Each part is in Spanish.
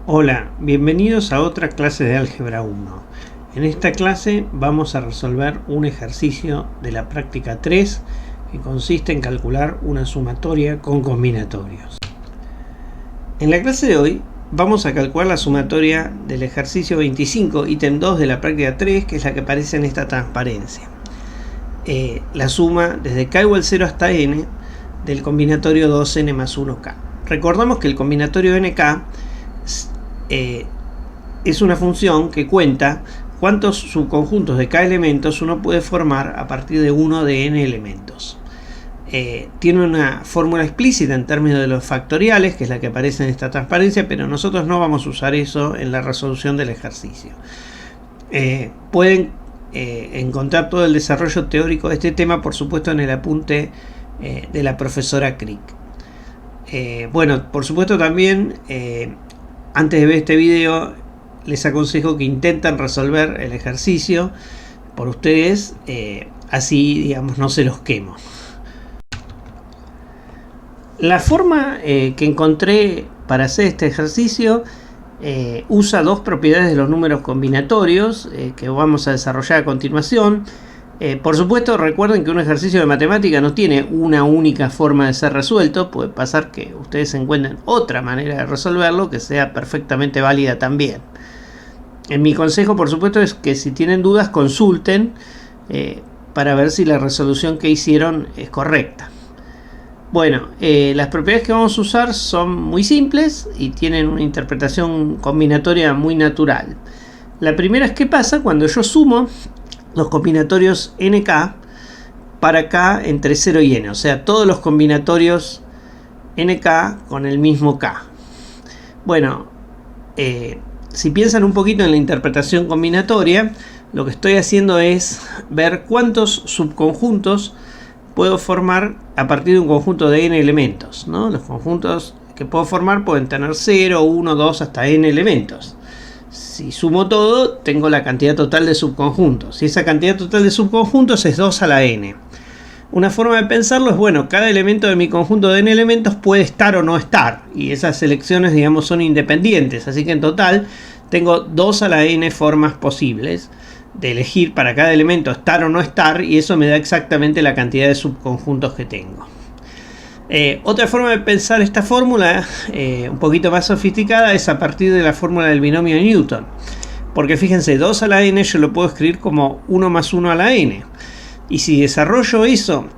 Hola, bienvenidos a otra clase de álgebra 1. En esta clase vamos a resolver un ejercicio de la práctica 3 que consiste en calcular una sumatoria con combinatorios. En la clase de hoy vamos a calcular la sumatoria del ejercicio 25, ítem 2 de la práctica 3, que es la que aparece en esta transparencia. La suma desde k igual 0 hasta n del combinatorio 2n más 1k. Recordamos que el combinatorio nk es una función que cuenta cuántos subconjuntos de k elementos uno puede formar a partir de uno de n elementos. Tiene una fórmula explícita en términos de los factoriales, que es la que aparece en esta transparencia, pero nosotros no vamos a usar eso en la resolución del ejercicio. Pueden encontrar todo el desarrollo teórico de este tema, por supuesto, en el apunte de la profesora Crick. Bueno, por supuesto también, antes de ver este video, les aconsejo que intenten resolver el ejercicio por ustedes, así, digamos, no se los quemo. La forma que encontré para hacer este ejercicio usa dos propiedades de los números combinatorios que vamos a desarrollar a continuación. Por supuesto, recuerden que un ejercicio de matemática no tiene una única forma de ser resuelto. Puede pasar que ustedes encuentren otra manera de resolverlo que sea perfectamente válida también. Mi consejo, por supuesto, es que si tienen dudas consulten para ver si la resolución que hicieron es correcta. Bueno, las propiedades que vamos a usar son muy simples y tienen una interpretación combinatoria muy natural. La primera es qué pasa cuando yo sumo los combinatorios nk para k entre 0 y n, o sea, todos los combinatorios nk con el mismo k. Bueno, si piensan un poquito en la interpretación combinatoria, lo que estoy haciendo es ver cuántos subconjuntos puedo formar a partir de un conjunto de n elementos, ¿no? Los conjuntos que puedo formar pueden tener 0, 1, 2 hasta n elementos. Si sumo todo, tengo la cantidad total de subconjuntos. Si esa cantidad total de subconjuntos es 2 a la n. Una forma de pensarlo es, bueno, cada elemento de mi conjunto de n elementos puede estar o no estar. Y esas selecciones, digamos, son independientes. Así que en total tengo 2 a la n formas posibles de elegir para cada elemento estar o no estar. Y eso me da exactamente la cantidad de subconjuntos que tengo. Otra forma de pensar esta fórmula, un poquito más sofisticada, es a partir de la fórmula del binomio de Newton. Porque fíjense, 2 a la n yo lo puedo escribir como 1 más 1 a la n. Y si desarrollo eso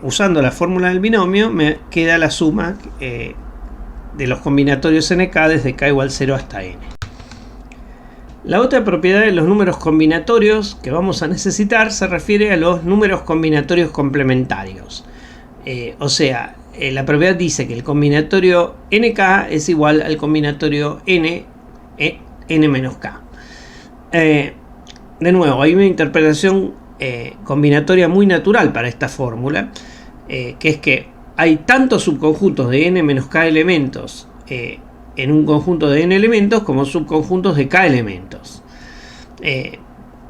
usando la fórmula del binomio, me queda la suma de los combinatorios nk desde k igual 0 hasta n. La otra propiedad de los números combinatorios que vamos a necesitar se refiere a los números combinatorios complementarios. O sea, la propiedad dice que el combinatorio nk es igual al combinatorio n menos k. De nuevo, hay una interpretación combinatoria muy natural para esta fórmula, que es que hay tantos subconjuntos de n menos k elementos en un conjunto de n elementos como subconjuntos de k elementos.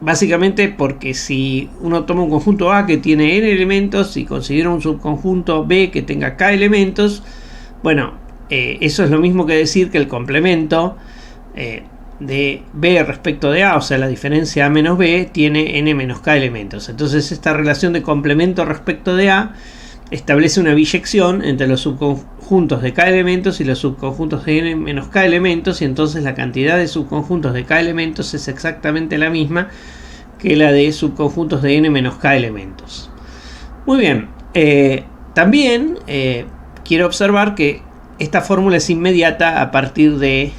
Básicamente porque si uno toma un conjunto A que tiene n elementos y considera un subconjunto B que tenga k elementos, bueno, eso es lo mismo que decir que el complemento de B respecto de A, o sea, la diferencia A menos B, tiene n menos k elementos. Entonces esta relación de complemento respecto de A establece una biyección entre los subconjuntos de k elementos y los subconjuntos de n menos k elementos, y entonces la cantidad de subconjuntos de k elementos es exactamente la misma que la de subconjuntos de n menos k elementos. Muy bien, también quiero observar que esta fórmula es inmediata a partir de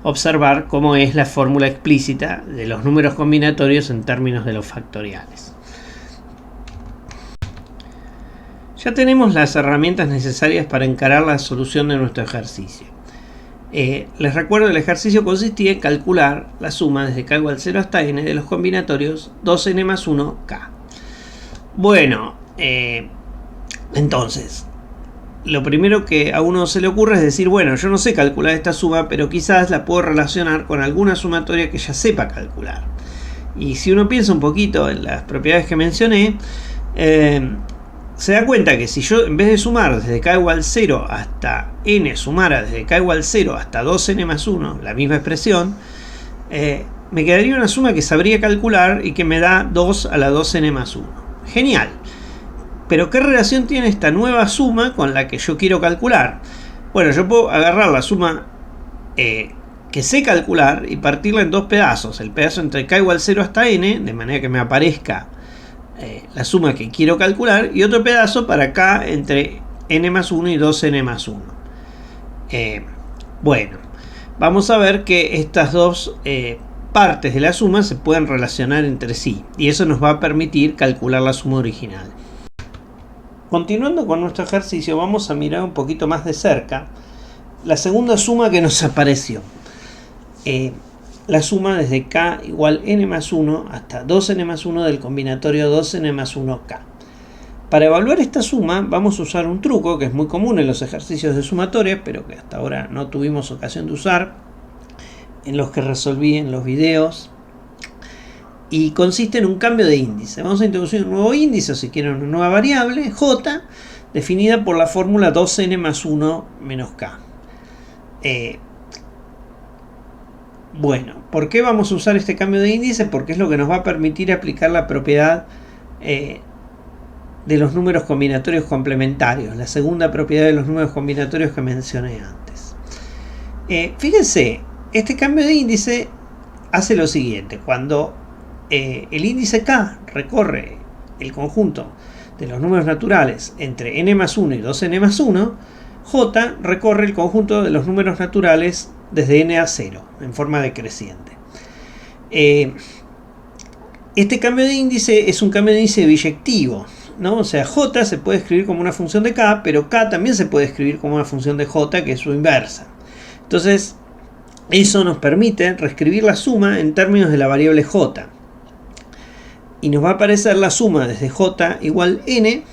observar cómo es la fórmula explícita de los números combinatorios en términos de los factoriales. Ya tenemos las herramientas necesarias para encarar la solución de nuestro ejercicio. Les recuerdo que el ejercicio consistía en calcular la suma desde k igual 0 hasta n de los combinatorios 2n más 1k. Bueno, entonces, lo primero que a uno se le ocurre es decir, bueno, yo no sé calcular esta suma, pero quizás la puedo relacionar con alguna sumatoria que ya sepa calcular. Y si uno piensa un poquito en las propiedades que mencioné, se da cuenta que si yo en vez de sumar desde k igual 0 hasta n sumara desde k igual 0 hasta 2n más 1, la misma expresión, me quedaría una suma que sabría calcular y que me da 2 a la 2n más 1. Genial. Pero ¿qué relación tiene esta nueva suma con la que yo quiero calcular? Bueno, yo puedo agarrar la suma que sé calcular y partirla en dos pedazos. El pedazo entre k igual 0 hasta n, de manera que me aparezca la suma que quiero calcular, y otro pedazo para k entre n más 1 y 2n más 1. Bueno, vamos a ver que estas dos partes de la suma se pueden relacionar entre sí, y eso nos va a permitir calcular la suma original. Continuando con nuestro ejercicio, vamos a mirar un poquito más de cerca la segunda suma que nos apareció. La suma desde k igual n más 1 hasta 2n más 1 del combinatorio 2n más 1k. Para evaluar esta suma vamos a usar un truco que es muy común en los ejercicios de sumatoria, pero que hasta ahora no tuvimos ocasión de usar en los que resolví en los videos, y consiste en un cambio de índice. Vamos a introducir un nuevo índice, o si quieren una nueva variable, j, definida por la fórmula 2n más 1 menos k. Bueno, ¿por qué vamos a usar este cambio de índice? Porque es lo que nos va a permitir aplicar la propiedad de los números combinatorios complementarios, la segunda propiedad de los números combinatorios que mencioné antes. Fíjense, este cambio de índice hace lo siguiente: cuando el índice k recorre el conjunto de los números naturales entre n más 1 y 2n más 1, j recorre el conjunto de los números naturales desde n a 0, en forma decreciente. Este cambio de índice es un cambio de índice biyectivo, ¿no? O sea, j se puede escribir como una función de k, pero k también se puede escribir como una función de j, que es su inversa. Entonces, eso nos permite reescribir la suma en términos de la variable j. Y nos va a aparecer la suma desde j igual n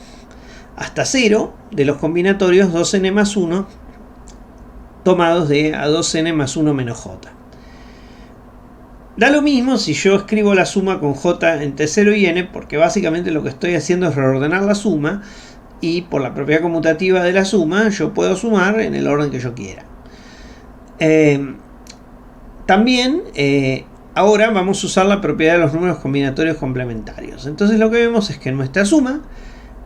hasta 0 de los combinatorios 2n más 1 tomados de a 2n más 1 menos j. Da lo mismo si yo escribo la suma con j entre 0 y n, porque básicamente lo que estoy haciendo es reordenar la suma, y por la propiedad conmutativa de la suma yo puedo sumar en el orden que yo quiera. También ahora vamos a usar la propiedad de los números combinatorios complementarios. Entonces lo que vemos es que nuestra suma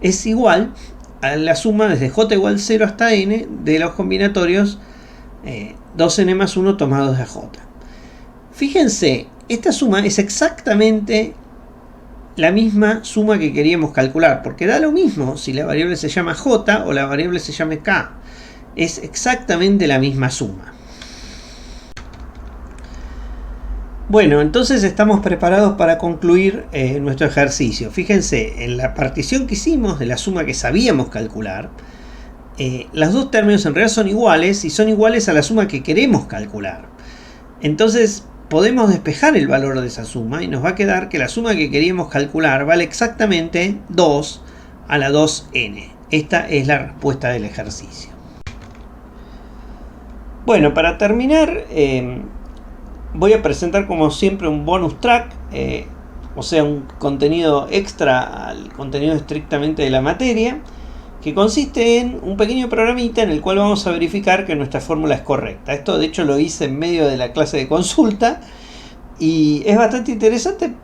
es igual a la suma desde j igual 0 hasta n de los combinatorios 2n más 1 tomados de j. Fíjense, esta suma es exactamente la misma suma que queríamos calcular, porque da lo mismo si la variable se llama j o la variable se llame k. Es exactamente la misma suma. Bueno, entonces estamos preparados para concluir nuestro ejercicio. Fíjense, en la partición que hicimos de la suma que sabíamos calcular, los dos términos en realidad son iguales, y son iguales a la suma que queremos calcular. Entonces podemos despejar el valor de esa suma y nos va a quedar que la suma que queríamos calcular vale exactamente 2 a la 2n. Esta es la respuesta del ejercicio. Bueno, para terminar, voy a presentar como siempre un bonus track, o sea, un contenido extra al contenido estrictamente de la materia, que consiste en un pequeño programita en el cual vamos a verificar que nuestra fórmula es correcta. Esto de hecho lo hice en medio de la clase de consulta, y es bastante interesante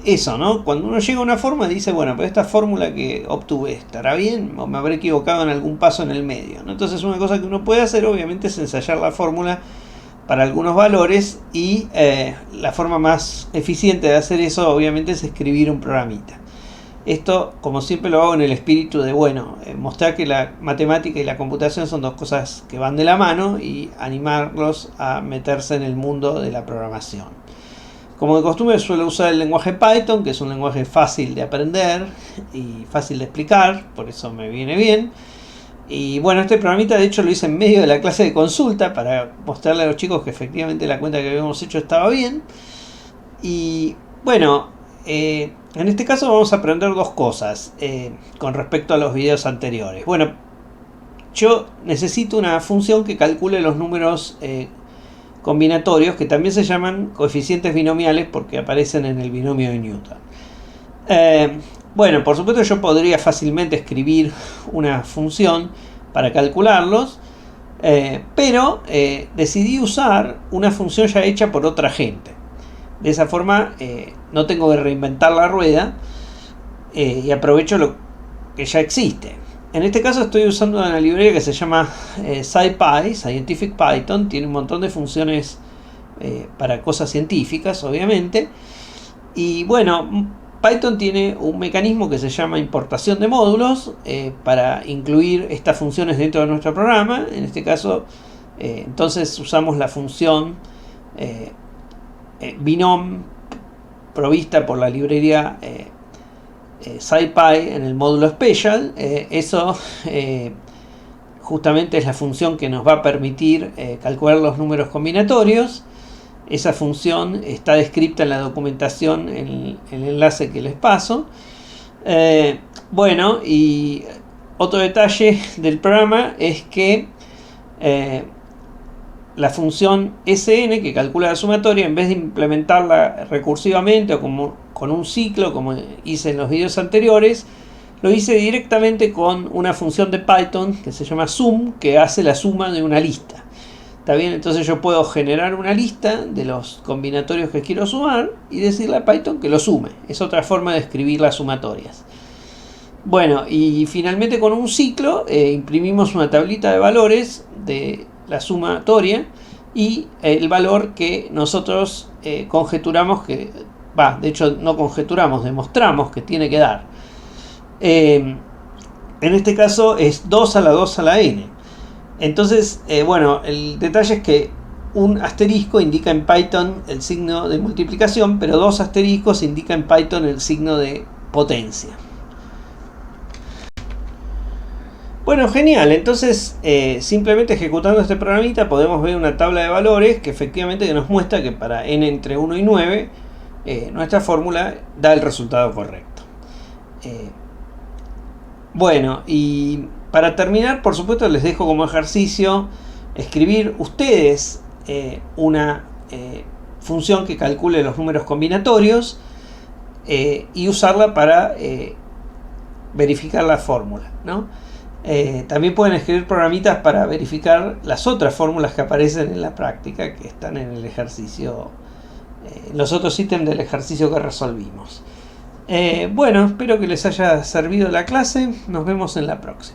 eso, ¿no? Cuando uno llega a una fórmula dice, bueno, pero esta fórmula que obtuve, ¿estará bien? ¿O me habré equivocado en algún paso en el medio? ¿No? Entonces una cosa que uno puede hacer obviamente es ensayar la fórmula para algunos valores, y la forma más eficiente de hacer eso obviamente es escribir un programita. Esto, como siempre, lo hago en el espíritu de, bueno, mostrar que la matemática y la computación son dos cosas que van de la mano, y animarlos a meterse en el mundo de la programación. Como de costumbre suelo usar el lenguaje Python, que es un lenguaje fácil de aprender y fácil de explicar, por eso me viene bien. Y bueno, este programita de hecho lo hice en medio de la clase de consulta para mostrarle a los chicos que efectivamente la cuenta que habíamos hecho estaba bien. Y bueno, en este caso vamos a aprender dos cosas con respecto a los videos anteriores. Bueno, yo necesito una función que calcule los números combinatorios, que también se llaman coeficientes binomiales porque aparecen en el binomio de Newton. Bueno, por supuesto yo podría fácilmente escribir una función para calcularlos, pero decidí usar una función ya hecha por otra gente. De esa forma no tengo que reinventar la rueda y aprovecho lo que ya existe. En este caso estoy usando una librería que se llama SciPy, Scientific Python. Tiene un montón de funciones para cosas científicas, obviamente. Y bueno, Python tiene un mecanismo que se llama importación de módulos para incluir estas funciones dentro de nuestro programa. En este caso, entonces usamos la función binom provista por la librería SciPy en el módulo Special. Eso justamente es la función que nos va a permitir calcular los números combinatorios. Esa función está descrita en la documentación en el enlace que les paso. Bueno, y otro detalle del programa es que la función SN, que calcula la sumatoria, en vez de implementarla recursivamente o como con un ciclo, como hice en los videos anteriores, lo hice directamente con una función de Python que se llama sum, que hace la suma de una lista. ¿Está bien? Entonces yo puedo generar una lista de los combinatorios que quiero sumar y decirle a Python que lo sume. Es otra forma de escribir las sumatorias. Bueno, y finalmente con un ciclo imprimimos una tablita de valores de la sumatoria y el valor que nosotros conjeturamos que... de hecho no conjeturamos, demostramos que tiene que dar. En este caso es 2 a la 2 a la n. Entonces, bueno, el detalle es que un asterisco indica en Python el signo de multiplicación, pero 2 asteriscos indica en Python el signo de potencia. Bueno, genial. Entonces, simplemente ejecutando este programita podemos ver una tabla de valores que efectivamente nos muestra que para n entre 1 y 9 nuestra fórmula da el resultado correcto. Bueno, y para terminar, por supuesto, les dejo como ejercicio escribir ustedes una función que calcule los números combinatorios y usarla para verificar la fórmula, ¿no? También pueden escribir programitas para verificar las otras fórmulas que aparecen en la práctica, que están en el ejercicio, en los otros ítems del ejercicio que resolvimos. Bueno, espero que les haya servido la clase. Nos vemos en la próxima.